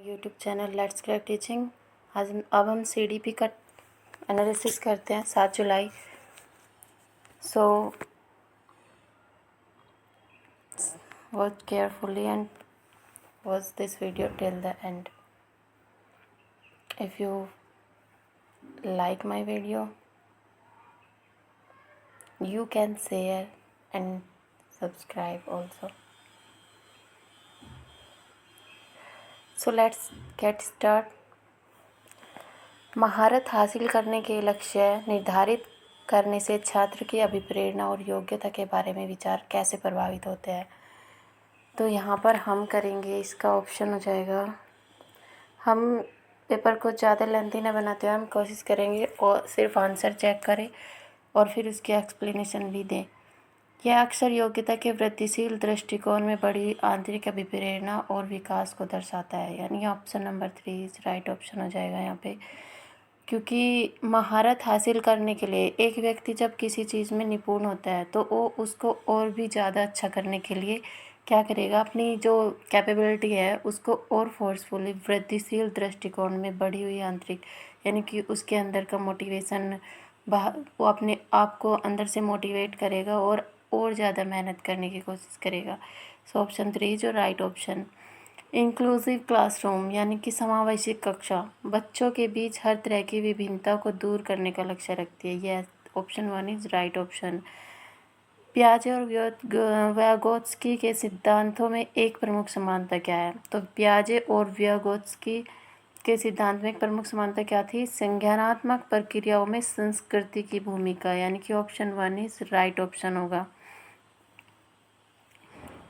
YouTube channel let's crack teaching. अब हम CDP का एनालिसिस करते हैं 7 जुलाई। So watch carefully and watch this video till the end. If you like my video you can share and subscribe also. So let's get start. महारत हासिल करने के लक्ष्य निर्धारित करने से छात्र की अभिप्रेरणा और योग्यता के बारे में विचार कैसे प्रभावित होते हैं। तो यहाँ पर हम करेंगे, इसका ऑप्शन हो जाएगा, हम पेपर को ज़्यादा लेंथी ना बनाते हुए हम कोशिश करेंगे और सिर्फ आंसर चेक करें और फिर उसकी एक्सप्लेनेशन भी दें। यह अक्सर योग्यता के वृद्धिशील दृष्टिकोण में बड़ी आंतरिक अभिप्रेरणा और विकास को दर्शाता है, यानी option number 3 is right option हो जाएगा यहाँ पे। क्योंकि महारत हासिल करने के लिए एक व्यक्ति जब किसी चीज़ में निपुण होता है तो वो उसको और भी ज़्यादा अच्छा करने के लिए क्या करेगा, अपनी जो कैपेबिलिटी है उसको और फोर्सफुली वृद्धिशील दृष्टिकोण में बढ़ी हुई आंतरिक, यानी कि उसके अंदर का मोटिवेशन, वो अपने आप को अंदर से मोटिवेट करेगा और ज़्यादा मेहनत करने की कोशिश करेगा। सो ऑप्शन 3 जो राइट ऑप्शन। इंक्लूसिव क्लासरूम यानी कि समावेशी कक्षा बच्चों के बीच हर तरह की विभिन्नता को दूर करने का लक्ष्य रखती है। यह ऑप्शन 1 इज राइट ऑप्शन। पियाजे और व्यागोत्स्की के सिद्धांतों में एक प्रमुख समानता क्या है? तो पियाजे और व्यागोत्स्की के सिद्धांत में एक प्रमुख समानता क्या थी? संज्ञानात्मक प्रक्रियाओं में संस्कृति की भूमिका, यानी कि ऑप्शन 1 इज राइट ऑप्शन होगा।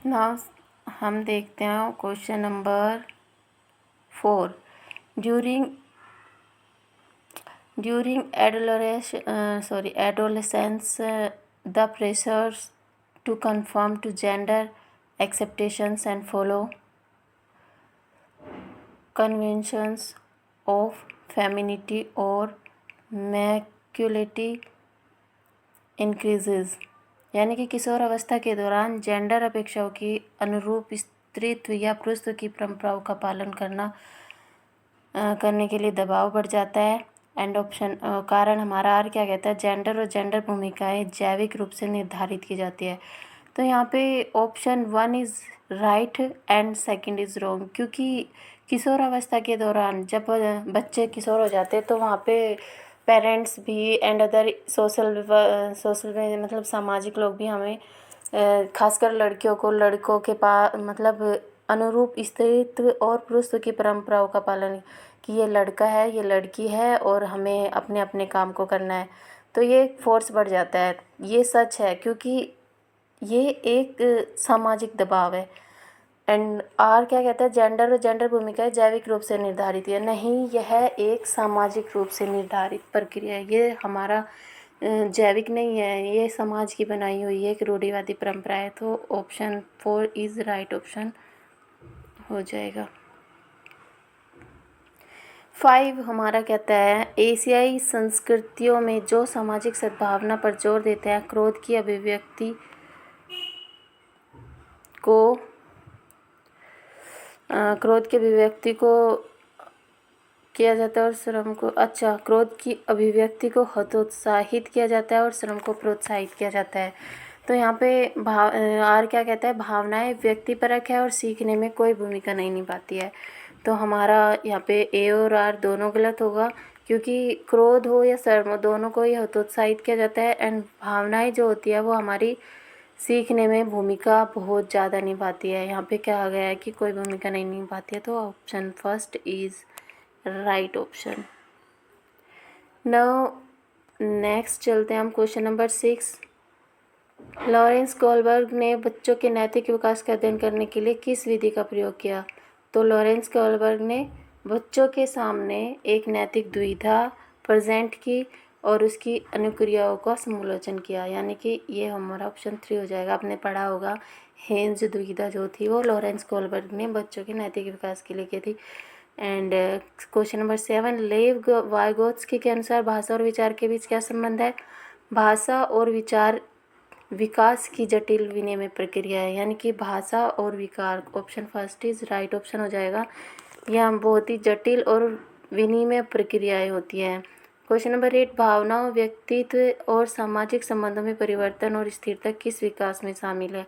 नाउ हम देखते हैं question number 4। During adolescence the pressures to conform to gender acceptations and follow conventions of femininity or masculinity increases, यानी कि किशोर अवस्था के दौरान जेंडर अपेक्षाओं की अनुरूप स्त्रीत्व या पुरुषत्व की परंपराओं का पालन करने के लिए दबाव बढ़ जाता है। एंड ऑप्शन कारण हमारा आर क्या कहता है? जेंडर और जेंडर भूमिकाएं जैविक रूप से निर्धारित की जाती है। तो यहाँ पे option 1 is right and second is wrong, क्योंकि किशोर अवस्था के दौरान जब बच्चे किशोर हो जाते हैं तो वहाँ पे पेरेंट्स भी एंड अदर सोशल में मतलब सामाजिक लोग भी हमें खासकर लड़कियों को लड़कों के पास मतलब अनुरूप स्त्रीत्व और पुरुषत्व की परंपराओं का पालन, कि ये लड़का है ये लड़की है और हमें अपने अपने काम को करना है, तो ये फोर्स बढ़ जाता है। ये सच है क्योंकि ये एक सामाजिक दबाव है। एंड आर क्या कहता है? जेंडर और जेंडर भूमिकाएं जैविक रूप से निर्धारित है। नहीं, यह एक सामाजिक रूप से निर्धारित प्रक्रिया है। ये हमारा जैविक नहीं है, ये समाज की बनाई हुई एक रूढ़िवादी परंपरा है। तो ऑप्शन 4 इज़ राइट ऑप्शन हो जाएगा। 5 हमारा कहता है एशियाई संस्कृतियों में जो सामाजिक सद्भावना पर जोर देते हैं, क्रोध की अभिव्यक्ति को किया जाता है और श्रम को क्रोध की अभिव्यक्ति को हतोत्साहित किया जाता है और श्रम को प्रोत्साहित किया जाता है। तो यहाँ पे आर क्या कहता है? भावनाएं व्यक्तिपरक है और सीखने में कोई भूमिका नहीं निभाती है। तो हमारा यहाँ पे ए और आर दोनों गलत होगा, क्योंकि क्रोध हो या श्रम हो दोनों को ही हतोत्साहित किया जाता है। एंड भावनाएं जो होती है वो हमारी सीखने में भूमिका बहुत ज़्यादा निभाती है। यहाँ पे क्या आ गया है कि कोई भूमिका नहीं निभाती है। तो option first is right option. Now next चलते हैं हम क्वेश्चन नंबर 6। लॉरेंस कोलबर्ग ने बच्चों के नैतिक विकास का अध्ययन करने के लिए किस विधि का प्रयोग किया? तो लॉरेंस कोलबर्ग ने बच्चों के सामने एक नैतिक दुविधा प्रेजेंट की और उसकी अनुक्रियाओं का समूलोचन किया, यानी कि ये हमारा ऑप्शन 3 हो जाएगा। आपने पढ़ा होगा हेन्स दुविधा जो थी वो लॉरेंस कोलबर्ग ने बच्चों के नैतिक विकास के लिए की थी। एंड क्वेश्चन नंबर 7 लेव वाइगोत्स्की के अनुसार भाषा और विचार के बीच क्या संबंध है? भाषा और विचार विकास की जटिल विनिमय प्रक्रिया है, यानी कि भाषा और विकार। Option first is right option हो जाएगा। यह बहुत ही जटिल और विनिमय प्रक्रियाएं होती हैं। क्वेश्चन नंबर 8, भावनाओं, व्यक्तित्व और सामाजिक संबंधों में परिवर्तन और स्थिरता किस विकास में शामिल है?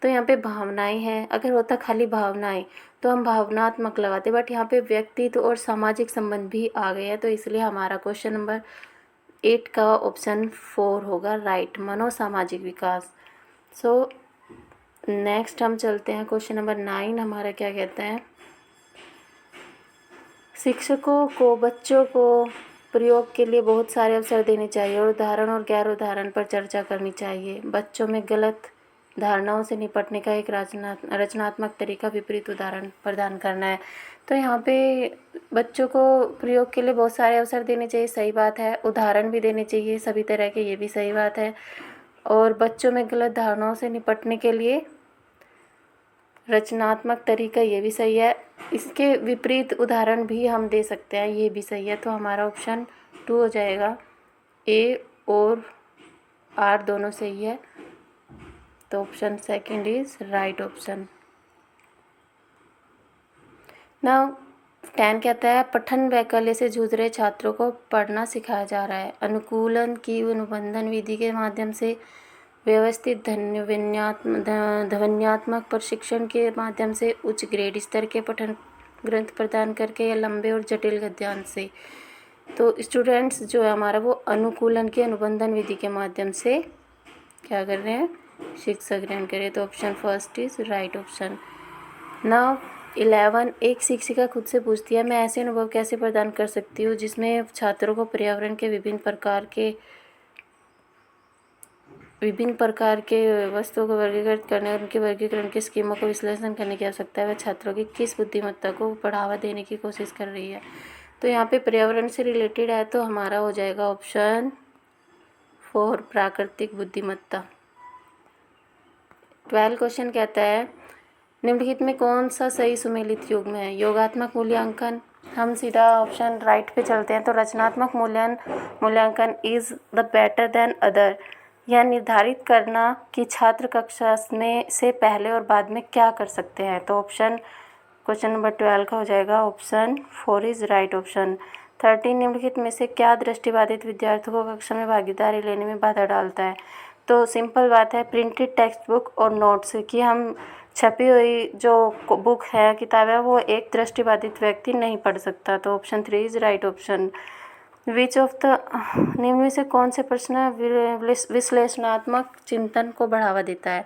तो यहाँ पे भावनाएं हैं। अगर होता खाली भावनाएं तो हम भावनात्मक लगाते, बट यहाँ पे व्यक्तित्व और सामाजिक संबंध भी आ गए हैं, तो इसलिए हमारा क्वेश्चन नंबर 8 का ऑप्शन 4 होगा राइट, मनोसामाजिक विकास। सो नेक्स्ट हम चलते हैं क्वेश्चन नंबर 9। हमारा क्या कहता है, शिक्षकों को बच्चों को प्रयोग के लिए बहुत सारे अवसर देने चाहिए और उदाहरण और गैर उदाहरण पर चर्चा करनी चाहिए। बच्चों में गलत धारणाओं से निपटने का एक रचनात्मक तरीका विपरीत उदाहरण प्रदान करना है। तो यहाँ पे बच्चों को प्रयोग के लिए बहुत सारे अवसर देने चाहिए, सही बात है। उदाहरण भी देने चाहिए सभी तरह के, ये भी सही बात है। और बच्चों में गलत धारणाओं से निपटने के लिए रचनात्मक तरीका, ये भी सही है। इसके विपरीत उदाहरण भी हम दे सकते हैं, ये भी सही है। तो हमारा ऑप्शन 2 हो जाएगा। ए और आर दोनों सही है, तो option second is right option. Now 10 कहता है, पठन वैकल्य से जूझ रहे छात्रों को पढ़ना सिखाया जा रहा है। अनुकूलन की अनुबंधन विधि के माध्यम से, व्यवस्थित ध्वन्यात्मक प्रशिक्षण के माध्यम से, उच्च ग्रेड स्तर के पठन ग्रंथ प्रदान करके, या लंबे और जटिल गद्यांश से। तो स्टूडेंट्स जो है हमारा वो अनुकूलन के अनुबंधन विधि के माध्यम से क्या कर रहे हैं, शिक्षा ग्रहण करें। तो option first is right option. Now 11, एक शिक्षिका खुद से पूछती है, मैं ऐसे अनुभव कैसे प्रदान कर सकती हूँ जिसमें छात्रों को पर्यावरण के विभिन्न प्रकार के वस्तुओं को वर्गीकृत करने और उनके वर्गीकरण के स्कीमों को विश्लेषण करने की आवश्यकता है। वह छात्रों की किस बुद्धिमत्ता को बढ़ावा देने की कोशिश कर रही है? तो यहाँ पे पर्यावरण से रिलेटेड है, तो हमारा हो जाएगा ऑप्शन 4, प्राकृतिक बुद्धिमत्ता। 12 क्वेश्चन कहता है, निम्नलिखित में कौन सा सही सुमेलित युग्म है? योगात्मक मूल्यांकन। हम सीधा ऑप्शन राइट पे चलते हैं। तो रचनात्मक मूल्यांकन is the better than other. यह निर्धारित करना कि छात्र कक्षा में से पहले और बाद में क्या कर सकते हैं। तो ऑप्शन क्वेश्चन नंबर 12 का हो जाएगा ऑप्शन 4 इज राइट ऑप्शन। 13, निम्नलिखित में से क्या दृष्टिबाधित विद्यार्थियों को कक्षा में भागीदारी लेने में बाधा डालता है? तो सिंपल बात है, प्रिंटेड टेक्स्ट बुक और नोट्स की हम छपी हुई जो बुक है, किताब है, वो एक दृष्टिबाधित व्यक्ति नहीं पढ़ सकता। तो option 3 is right option. Which of the निम्न में से कौन से प्रश्न विश्लेषणात्मक चिंतन को बढ़ावा देता है?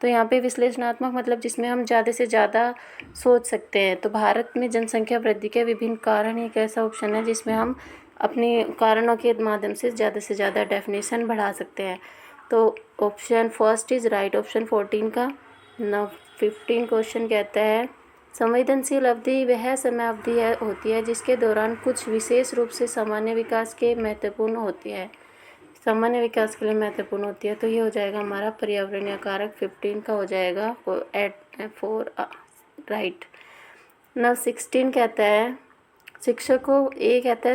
तो यहाँ पे विश्लेषणात्मक मतलब जिसमें हम ज़्यादा से ज़्यादा सोच सकते हैं। तो भारत में जनसंख्या वृद्धि के विभिन्न कारण एक ऐसा ऑप्शन है जिसमें हम अपने कारणों के माध्यम से ज़्यादा डेफिनेशन बढ़ा सकते हैं। तो option first is right option 14 का। नौ 15 क्वेश्चन कहता है, संवेदनशील अवधि वह समय अवधि होती है जिसके दौरान कुछ विशेष रूप से सामान्य विकास के महत्वपूर्ण होती है, सामान्य विकास के लिए महत्वपूर्ण होती है। तो ये हो जाएगा हमारा पर्यावरणीय कारक। 15 का हो जाएगा 4 राइट। नौ 16 कहता है,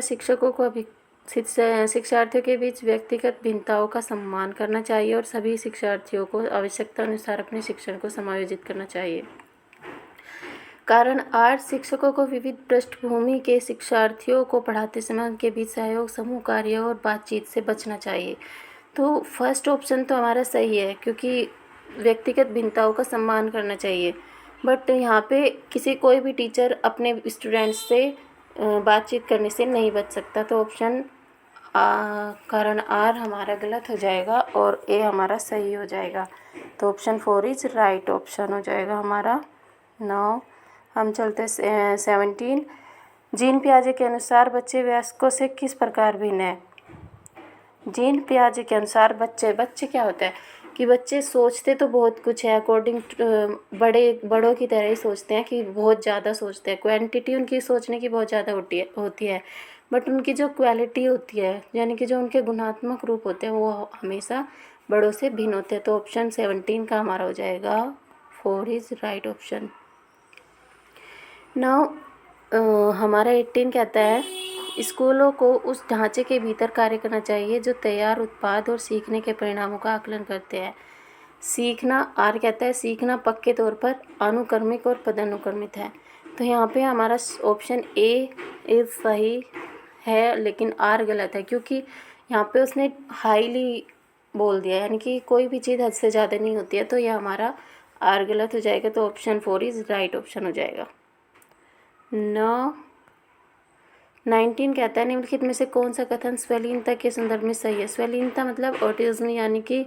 शिक्षकों को शिक्षार्थियों के बीच व्यक्तिगत भिन्नताओं का सम्मान करना चाहिए और सभी शिक्षार्थियों को आवश्यकता अनुसार अपने शिक्षण को समायोजित करना चाहिए। कारण 8, शिक्षकों को विविध पृष्ठभूमि के शिक्षार्थियों को पढ़ाते समय उनके बीच सहयोग, समूह कार्य और बातचीत से बचना चाहिए। तो फर्स्ट ऑप्शन तो हमारा सही है, क्योंकि व्यक्तिगत भिन्नताओं का सम्मान करना चाहिए। बट यहाँ पे कोई भी टीचर अपने स्टूडेंट्स से बातचीत करने से नहीं बच सकता। तो ऑप्शन कारण आर हमारा गलत हो जाएगा और ए हमारा सही हो जाएगा। तो ऑप्शन 4 इज राइट ऑप्शन हो जाएगा हमारा। नाउ हम चलते 17, जीन पियाजे के अनुसार बच्चे वयस्कों से किस प्रकार भिन्न है? जीन पियाजे के अनुसार बच्चे क्या होता है कि बच्चे सोचते तो बहुत कुछ है, अकॉर्डिंग बड़ों की तरह ही सोचते हैं, कि बहुत ज़्यादा सोचते हैं। क्वांटिटी उनकी सोचने की बहुत ज़्यादा होती है, बट उनकी जो क्वालिटी होती है, यानी कि जो उनके गुणात्मक रूप होते हैं, वो हमेशा बड़ों से भिन्न होते हैं। तो ऑप्शन 17 का हमारा हो जाएगा 4 इज राइट ऑप्शन। नाउ हमारा 18 कहता है, स्कूलों को उस ढांचे के भीतर कार्य करना चाहिए जो तैयार उत्पाद और सीखने के परिणामों का आकलन करते हैं। सीखना, आर कहता है सीखना पक्के तौर पर अनुक्रमिक और पदानुक्रमित है। तो यहाँ पे हमारा ऑप्शन ए इज़ सही है, लेकिन आर गलत है, क्योंकि यहाँ पे उसने हाईली बोल दिया, यानी कि कोई भी चीज़ हद से ज़्यादा नहीं होती है, तो ये हमारा आर गलत हो जाएगा। तो ऑप्शन 4 इज़ राइट ऑप्शन हो जाएगा। 19 कहता है निम्नलिखित में से कौन सा कथन स्वलीनता के संदर्भ में सही है। स्वलीनता मतलब ऑटिज्म, यानी कि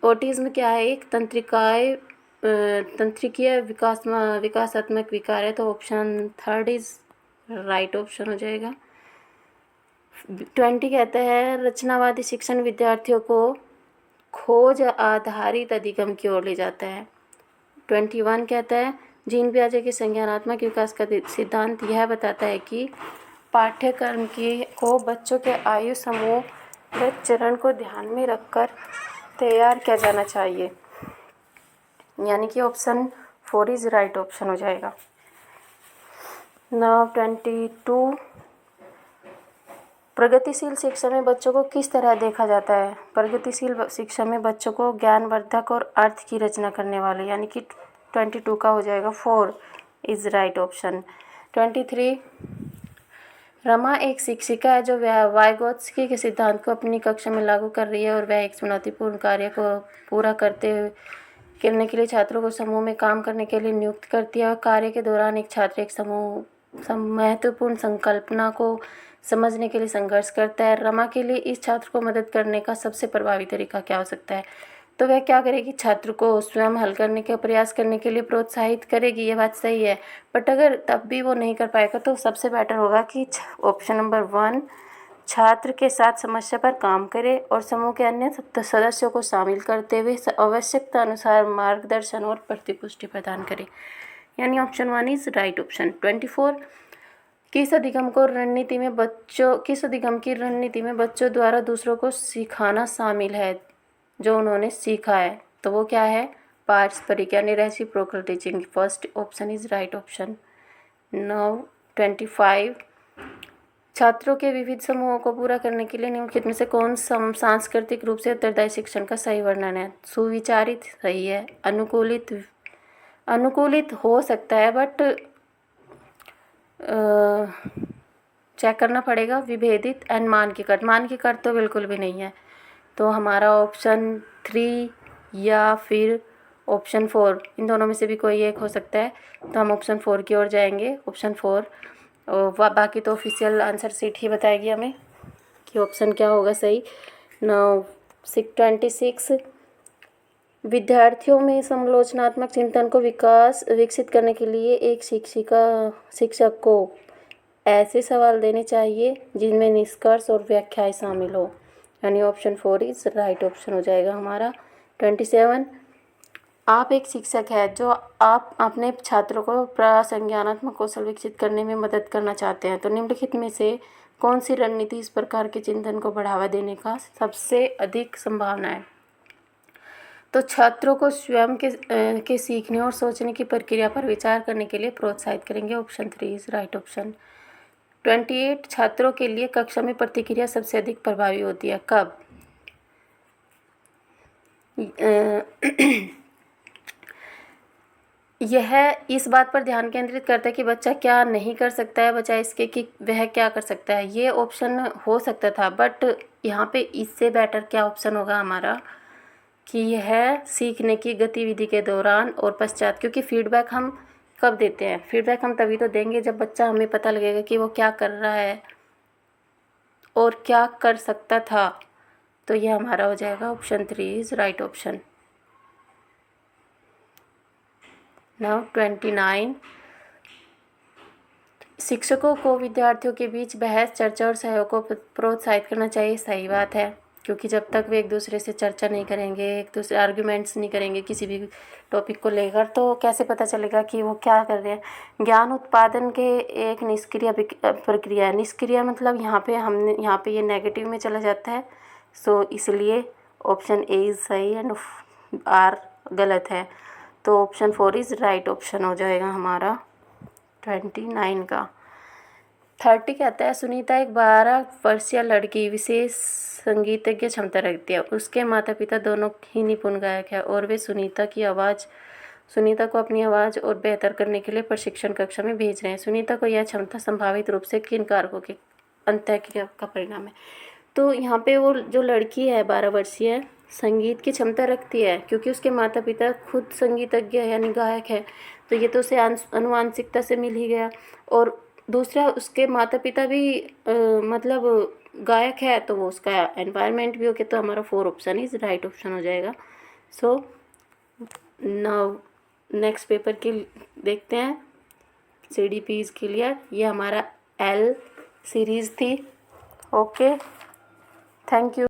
ऑटिज्म क्या है, एक तंत्रिकीय विकासात्मक विकार है। तो ऑप्शन 3 इज़ राइट ऑप्शन हो जाएगा। 20 कहता है रचनावादी शिक्षण विद्यार्थियों को खोज आधारित अधिगम की ओर ले जाता है। 21 कहता है जीन पियाजे के संज्ञानात्मक विकास का सिद्धांत यह बताता है कि पाठ्यक्रम को बच्चों के आयु समूह व चरण को ध्यान में रखकर तैयार किया जाना चाहिए, यानी कि ऑप्शन 4 इज़ राइट ऑप्शन हो जाएगा। नाउ 22 प्रगतिशील शिक्षा में बच्चों को किस तरह देखा जाता है। प्रगतिशील शिक्षा में बच्चों को ज्ञानवर्धक और अर्थ की रचना करने वाले, यानी कि 22 का हो जाएगा 4 इज़ राइट ऑप्शन। 23 रमा एक शिक्षिका है जो वाइगोत्स्की के सिद्धांत को अपनी कक्षा में लागू कर रही है और वह एक चुनौतीपूर्ण कार्य को पूरा करने के लिए छात्रों को समूह में काम करने के लिए नियुक्त करती है और कार्य के दौरान एक छात्र एक महत्वपूर्ण संकल्पना को समझने के लिए संघर्ष करता है। रमा के लिए इस छात्र को मदद करने का सबसे प्रभावी तरीका क्या हो सकता है। तो वह क्या करेगी, छात्र को स्वयं हल करने का प्रयास करने के लिए प्रोत्साहित करेगी, ये बात सही है। बट अगर तब भी वो नहीं कर पाएगा तो सबसे बेटर होगा कि ऑप्शन नंबर 1 छात्र के साथ समस्या पर काम करे और समूह के अन्य सदस्यों को शामिल करते हुए आवश्यकता अनुसार मार्गदर्शन और प्रतिपुष्टि प्रदान करे, यानी ऑप्शन 1 इज़ राइट ऑप्शन। 24 किस अधिगम की रणनीति में बच्चों द्वारा दूसरों को सिखाना शामिल है जो उन्होंने सीखा है। तो वो क्या है, पारस्परिक यानी reciprocal teaching. First option is right option. Now 25 छात्रों के विविध समूहों को पूरा करने के लिए निम्नलिखित में से कौन सांस्कृतिक रूप से उत्तरदायी शिक्षण का सही वर्णन है। सुविचारित सही है, अनुकूलित हो सकता है बट चेक करना पड़ेगा। विभेदित एंड मानकीकृत तो बिल्कुल भी नहीं है। तो हमारा ऑप्शन 3 या फिर ऑप्शन 4, इन दोनों में से भी कोई एक हो सकता है। तो हम ऑप्शन 4 की ओर जाएंगे, ऑप्शन 4। और बाकी तो ऑफिशियल आंसर सीट ही बताएगी हमें कि ऑप्शन क्या होगा सही। 26 विद्यार्थियों में समालोचनात्मक चिंतन को विकसित करने के लिए एक शिक्षक को ऐसे सवाल देने चाहिए जिनमें निष्कर्ष और व्याख्याएं शामिल हो, यानी ऑप्शन 4 इज़ राइट ऑप्शन हो जाएगा हमारा। 27 आप एक शिक्षक है जो आप अपने छात्रों को प्रसंज्ञानात्मक कौशल विकसित करने में मदद करना चाहते हैं। तो निम्नलिखित में से कौन सी रणनीति इस प्रकार के चिंतन को बढ़ावा देने का सबसे अधिक संभावना है। तो छात्रों को स्वयं के सीखने और सोचने की प्रक्रिया पर विचार करने के लिए प्रोत्साहित करेंगे। Option 3 is right option. 28 छात्रों के लिए कक्षा में प्रतिक्रिया सबसे अधिक प्रभावी होती है, कब। यह इस बात पर ध्यान केंद्रित करता है कि बच्चा क्या नहीं कर सकता है बजाय इसके कि वह क्या कर सकता है। ये ऑप्शन हो सकता था बट यहाँ पे इससे बेटर क्या ऑप्शन होगा हमारा कि यह सीखने की गतिविधि के दौरान और पश्चात, क्योंकि फीडबैक हम कब देते हैं, फीडबैक हम तभी तो देंगे जब बच्चा हमें पता लगेगा कि वो क्या कर रहा है और क्या कर सकता था। तो ये हमारा हो जाएगा option 3 is right option. Now 29 शिक्षकों को विद्यार्थियों के बीच बहस, चर्चा और सहयोग को प्रोत्साहित करना चाहिए। सही बात है, क्योंकि जब तक वे एक दूसरे से चर्चा नहीं करेंगे, एक दूसरे आर्ग्यूमेंट्स नहीं करेंगे किसी भी टॉपिक को लेकर, तो कैसे पता चलेगा कि वो क्या कर रहे हैं। ज्ञान उत्पादन के एक निष्क्रिय प्रक्रिया है। निष्क्रिय मतलब यहाँ पे ये नेगेटिव में चला जाता है। सो इसलिए ऑप्शन ए इज़ सही एंड आर गलत है। तो ऑप्शन 4 इज़ राइट ऑप्शन हो जाएगा हमारा 29 का। 30 कहता है सुनीता एक 12 वर्षीय लड़की विशेष संगीतज्ञ क्षमता रखती है। उसके माता पिता दोनों ही निपुण गायक हैं और वे सुनीता की आवाज़ सुनीता को अपनी आवाज़ और बेहतर करने के लिए प्रशिक्षण कक्षा में भेज रहे हैं। सुनीता को यह क्षमता संभावित रूप से किन कारकों के अंतःक्रिया का परिणाम है। तो यहाँ पे वो जो लड़की है 12 वर्षीय, संगीत की क्षमता रखती है क्योंकि उसके माता पिता खुद संगीतज्ञ यानी गायक है, तो ये तो उसे अनुवांशिकता से मिल ही गया। और दूसरा, उसके माता पिता भी मतलब गायक है, तो वो उसका एनवायरनमेंट भी हो गया। तो हमारा 4 ऑप्शन इज राइट ऑप्शन हो जाएगा। सो नाउ नेक्स्ट पेपर की देखते हैं। CDP is clear. ये हमारा L सीरीज़ थी। Okay, thank you.